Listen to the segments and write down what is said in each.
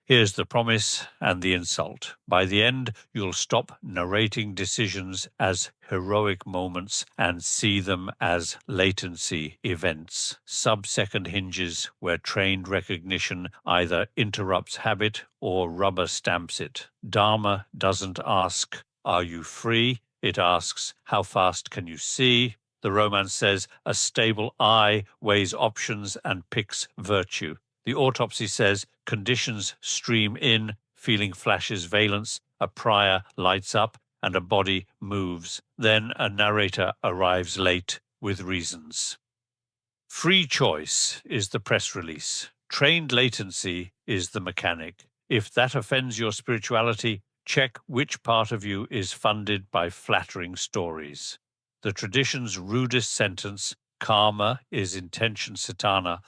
Here's the promise and the insult. By the end, you'll stop narrating decisions as heroic moments and see them as latency events, sub-second hinges where trained recognition either interrupts habit or rubber stamps it. Dharma doesn't ask, "Are you free?" It asks, "How fast can you see?" The romance says, "A stable eye weighs options and picks virtue." The autopsy says, "Conditions stream in, feeling flashes valence, a prior lights up, and a body moves." Then a narrator arrives late with reasons. Free choice is the press release. Trained latency is the mechanic. If that offends your spirituality, check which part of you is funded by flattering stories. The tradition's rudest sentence, "Karma is intention Cetanā,"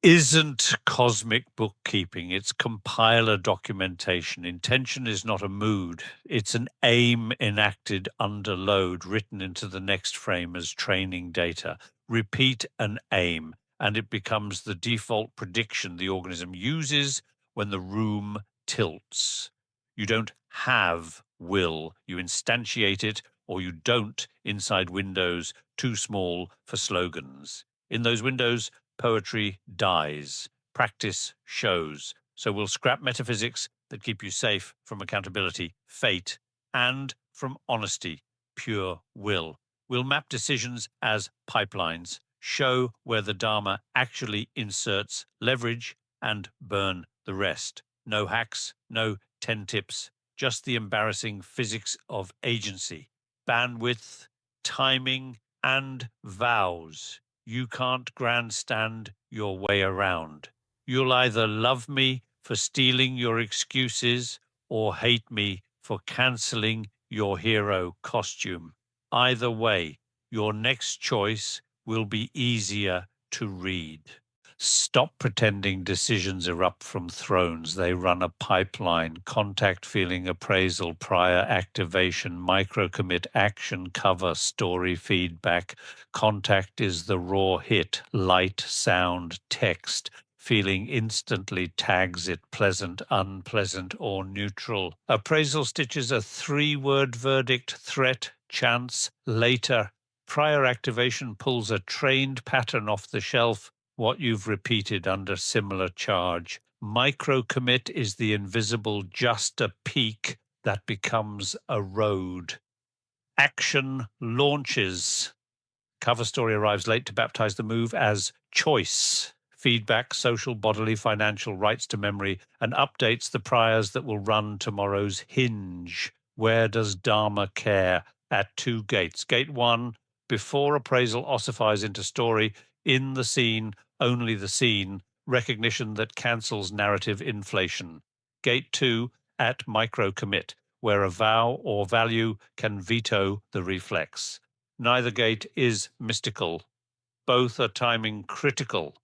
isn't cosmic bookkeeping, it's compiler documentation. Intention is not a mood, it's an aim enacted under load, written into the next frame as training data. Repeat an aim, and it becomes the default prediction the organism uses when the room tilts. You don't have will, you instantiate it, or you don't inside windows too small for slogans. In those windows, poetry dies, practice shows. So we'll scrap metaphysics that keep you safe from accountability, fate, and from honesty, pure will. We'll map decisions as pipelines, show where the Dharma actually inserts leverage, and burn the rest. No hacks, no 10 tips, just the embarrassing physics of agency, bandwidth, timing, and vows. You can't grandstand your way around. You'll either love me for stealing your excuses or hate me for canceling your hero costume. Either way, your next choice will be easier to read. Stop pretending decisions erupt from thrones. They run a pipeline: contact, feeling, appraisal, prior activation, micro-commit, action, cover, story, feedback. Contact is the raw hit, light, sound, text. Feeling instantly tags it pleasant, unpleasant, or neutral. Appraisal stitches a 3-word verdict: threat, chance, later. Prior activation pulls a trained pattern off the shelf, what you've repeated under similar charge. Micro-commit is the invisible just a peak that becomes a road. Action launches. Cover story arrives late to baptize the move as choice. Feedback, social, bodily, financial, rights to memory, and updates the priors that will run tomorrow's hinge. Where does Dharma care? At 2 gates. Gate 1, before appraisal ossifies into story, in the scene, only the scene, recognition that cancels narrative inflation. Gate 2, at micro-commit, where a vow or value can veto the reflex. Neither gate is mystical. Both are timing critical.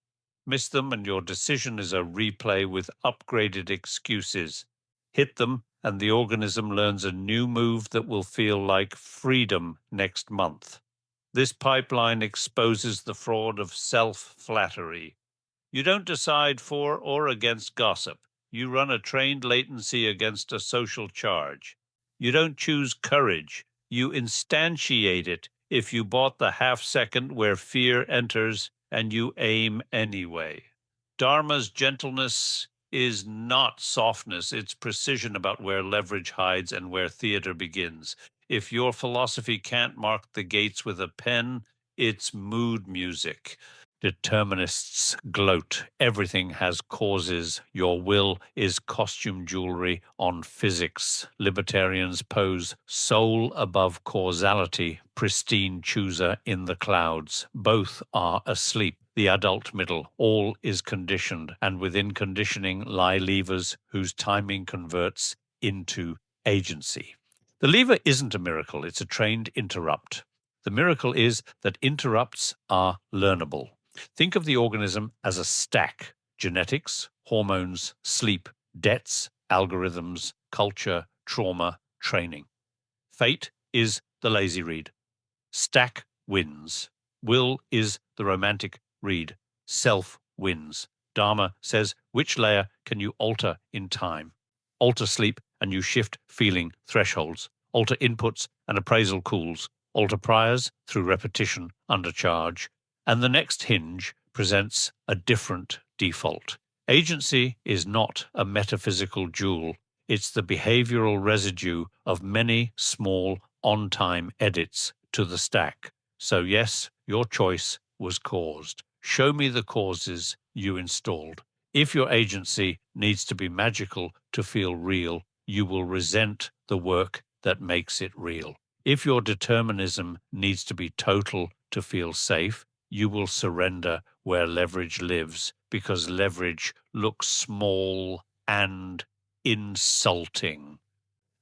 Miss them and your decision is a replay with upgraded excuses. Hit them and the organism learns a new move that will feel like freedom next month. This pipeline exposes the fraud of self-flattery. You don't decide for or against gossip. You run a trained latency against a social charge. You don't choose courage. You instantiate it if you bought the half-second where fear enters and you aim anyway. Dharma's gentleness is not softness, it's precision about where leverage hides and where theater begins. If your philosophy can't mark the gates with a pen, it's mood music. Determinists gloat. Everything has causes. Your will is costume jewelry on physics. Libertarians pose soul above causality, pristine chooser in the clouds. Both are asleep. The adult middle, all is conditioned, and within conditioning lie levers whose timing converts into agency. The lever isn't a miracle, it's a trained interrupt. The miracle is that interrupts are learnable. Think of the organism as a stack: genetics, hormones, sleep, debts, algorithms, culture, trauma, training. Fate is the lazy read. Stack wins. Will is the romantic read. Self wins. Dharma says, which layer can you alter in time? Alter sleep and you shift feeling thresholds. Alter inputs and appraisal cools. Alter priors through repetition under charge. And the next hinge presents a different default. Agency is not a metaphysical jewel. It's the behavioral residue of many small on-time edits to the stack. So yes, your choice was caused. Show me the causes you installed. If your agency needs to be magical to feel real, you will resent the work that makes it real. If your determinism needs to be total to feel safe, you will surrender where leverage lives, because leverage looks small and insulting.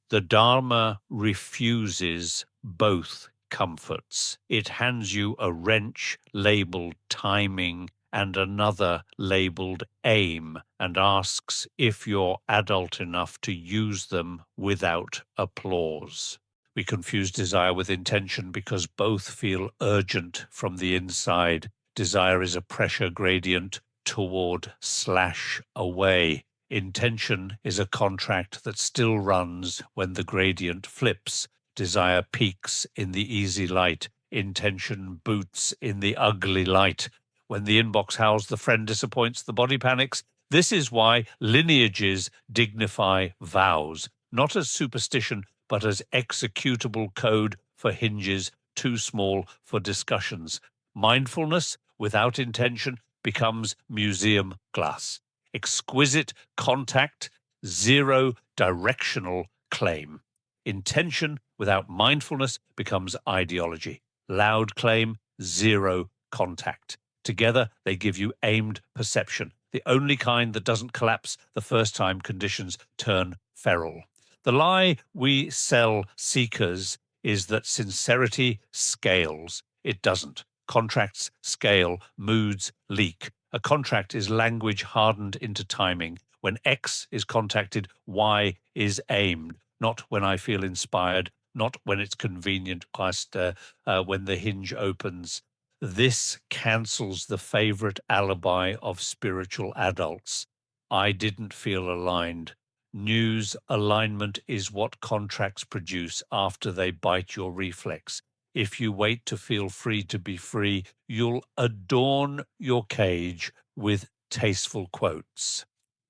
The Dharma refuses both comforts. It hands you a wrench labeled timing and another labeled aim, and asks if you're adult enough to use them without applause. We confuse desire with intention because both feel urgent from the inside. Desire is a pressure gradient toward/away. Intention is a contract that still runs when the gradient flips. Desire peaks in the easy light. Intention boots in the ugly light. When the inbox howls, the friend disappoints, the body panics. This is why lineages dignify vows, not as superstition, but as executable code for hinges too small for discussions. Mindfulness without intention becomes museum glass. Exquisite contact, zero directional claim. Intention without mindfulness becomes ideology. Loud claim, zero contact. Together, they give you aimed perception, the only kind that doesn't collapse the first time conditions turn feral. The lie we sell seekers is that sincerity scales. It doesn't. Contracts scale, moods leak. A contract is language hardened into timing. When X is contacted, Y is aimed. Not when I feel inspired, not when it's convenient, just when the hinge opens. This cancels the favorite alibi of spiritual adults. I didn't feel aligned. News alignment is what contracts produce after they bite your reflex. If you wait to feel free to be free, you'll adorn your cage with tasteful quotes.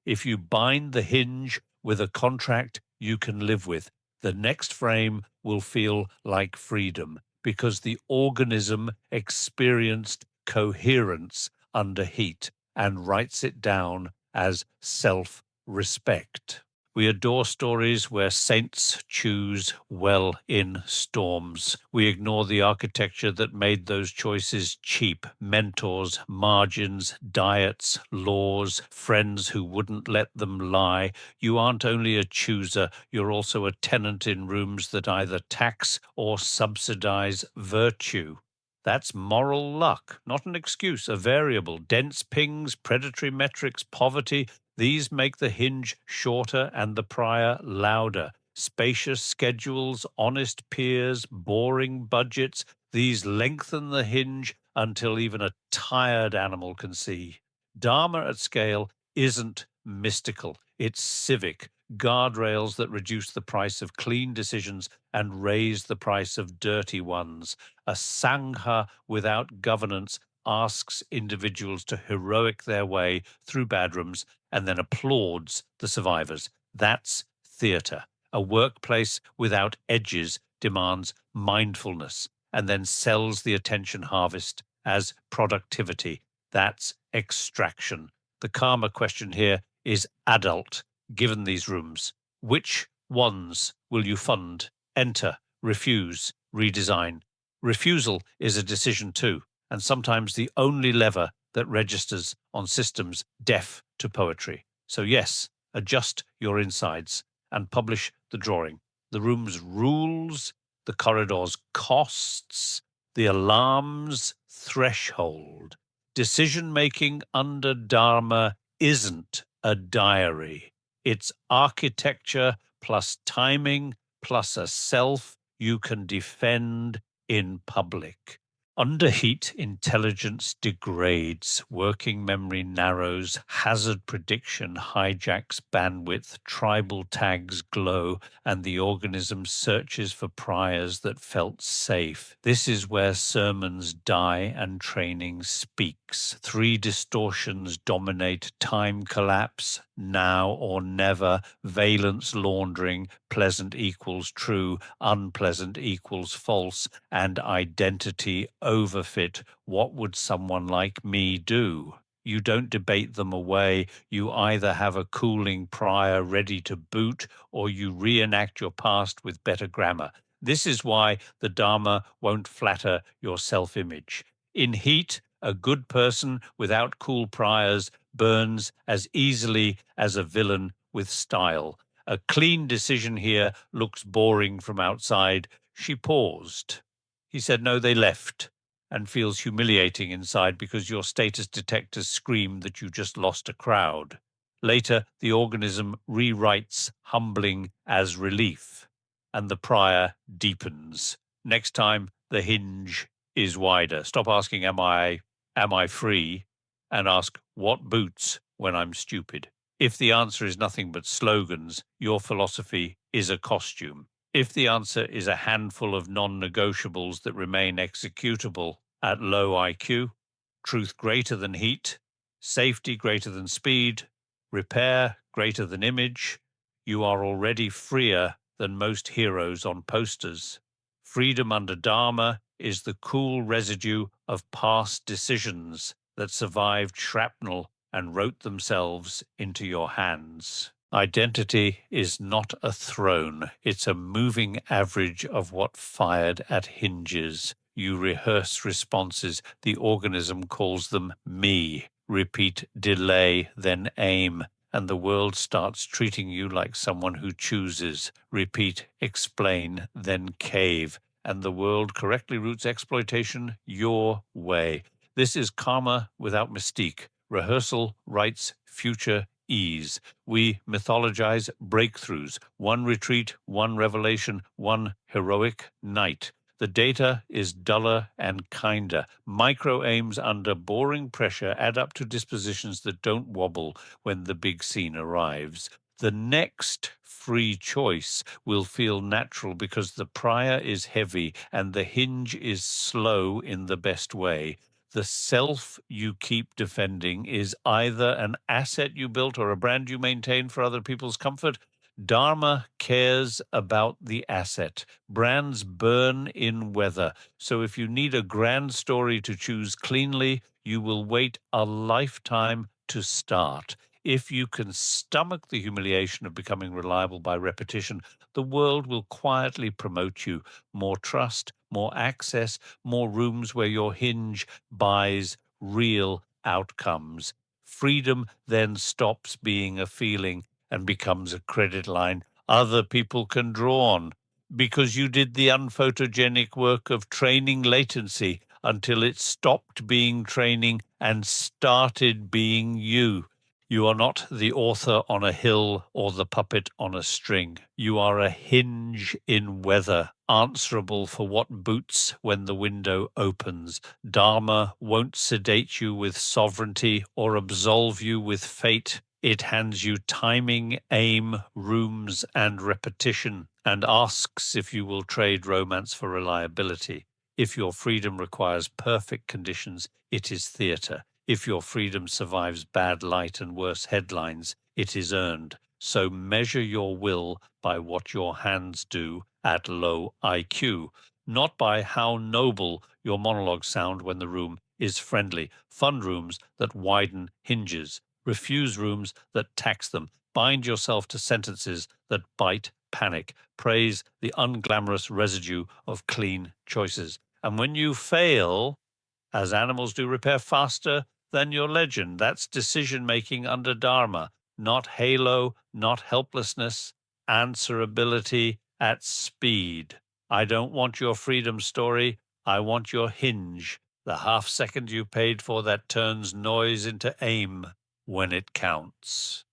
If you bind the hinge with a contract you can live with, the next frame will feel like freedom, because the organism experienced coherence under heat and writes it down as self-respect. We adore stories where saints choose well in storms. We ignore the architecture that made those choices cheap. Mentors, margins, diets, laws, friends who wouldn't let them lie. You aren't only a chooser, you're also a tenant in rooms that either tax or subsidize virtue. That's moral luck, not an excuse, a variable. Dense pings, predatory metrics, poverty, these make the hinge shorter and the prior louder. Spacious schedules, honest peers, boring budgets, these lengthen the hinge until even a tired animal can see. Dharma at scale isn't mystical, it's civic. Guardrails that reduce the price of clean decisions and raise the price of dirty ones. A sangha without governance asks individuals to heroic their way through bad rooms and then applauds the survivors. That's theatre. A workplace without edges demands mindfulness and then sells the attention harvest as productivity. That's extraction. The karma question here is adult, given these rooms. Which ones will you fund, enter, refuse, redesign? Refusal is a decision too, and sometimes the only lever that registers on systems deaf to poetry. So yes, adjust your insides and publish the drawing. The room's rules, the corridor's costs, the alarm's threshold. Decision-making under Dharma isn't a diary. It's architecture plus timing plus a self you can defend in public. Under heat, intelligence degrades, working memory narrows, hazard prediction hijacks bandwidth, tribal tags glow, and the organism searches for priors that felt safe. This is where sermons die and training speaks. Three distortions dominate: time collapse, now or never, valence laundering, pleasant equals true, unpleasant equals false, and identity overfit. What would someone like me do? You don't debate them away. You either have a cooling prior ready to boot, or you reenact your past with better grammar. This is why the Dharma won't flatter your self-image. In heat, a good person without cool priors burns as easily as a villain with style. A clean decision here looks boring from outside. She paused. He said, no, they left, and feels humiliating inside because your status detectors scream that you just lost a crowd. Later, the organism rewrites humbling as relief, and the prior deepens. Next time, the hinge is wider. Stop asking, am I free? And ask, what boots when I'm stupid? If the answer is nothing but slogans, your philosophy is a costume. If the answer is a handful of non-negotiables that remain executable at low IQ, truth greater than heat, safety greater than speed, repair greater than image, you are already freer than most heroes on posters. Freedom under Dharma is the cool residue of past decisions that survived shrapnel and wrote themselves into your hands. Identity is not a throne. It's a moving average of what fired at hinges. You rehearse responses. The organism calls them me. Repeat, delay, then aim. And the world starts treating you like someone who chooses. Repeat, explain, then cave. And the world correctly routes exploitation your way. This is karma without mystique. Rehearsal writes future ease. We mythologize breakthroughs, one retreat, one revelation, one heroic night. The data is duller and kinder. Micro aims under boring pressure add up to dispositions that don't wobble when the big scene arrives. The next free choice will feel natural because the prior is heavy and the hinge is slow in the best way. The self you keep defending is either an asset you built or a brand you maintain for other people's comfort. Dharma cares about the asset. Brands burn in weather. So if you need a grand story to choose cleanly, you will wait a lifetime to start. If you can stomach the humiliation of becoming reliable by repetition, the world will quietly promote you. More trust, more access, more rooms where your hinge buys real outcomes. Freedom then stops being a feeling and becomes a credit line other people can draw on because you did the unphotogenic work of training latency until it stopped being training and started being you. You are not the author on a hill or the puppet on a string. You are a hinge in weather, answerable for what boots when the window opens. Dharma won't sedate you with sovereignty or absolve you with fate. It hands you timing, aim, rooms, and repetition, and asks if you will trade romance for reliability. If your freedom requires perfect conditions, it is theatre. If your freedom survives bad light and worse headlines, it is earned. So measure your will by what your hands do at low IQ, not by how noble your monologues sound when the room is friendly. Fund rooms that widen hinges. Refuse rooms that tax them. Bind yourself to sentences that bite panic. Praise the unglamorous residue of clean choices. And when you fail, as animals do, repair faster than your legend. That's decision-making under Dharma, not halo, not helplessness, answerability at speed. I don't want your freedom story. I want your hinge, the half second you paid for that turns noise into aim when it counts.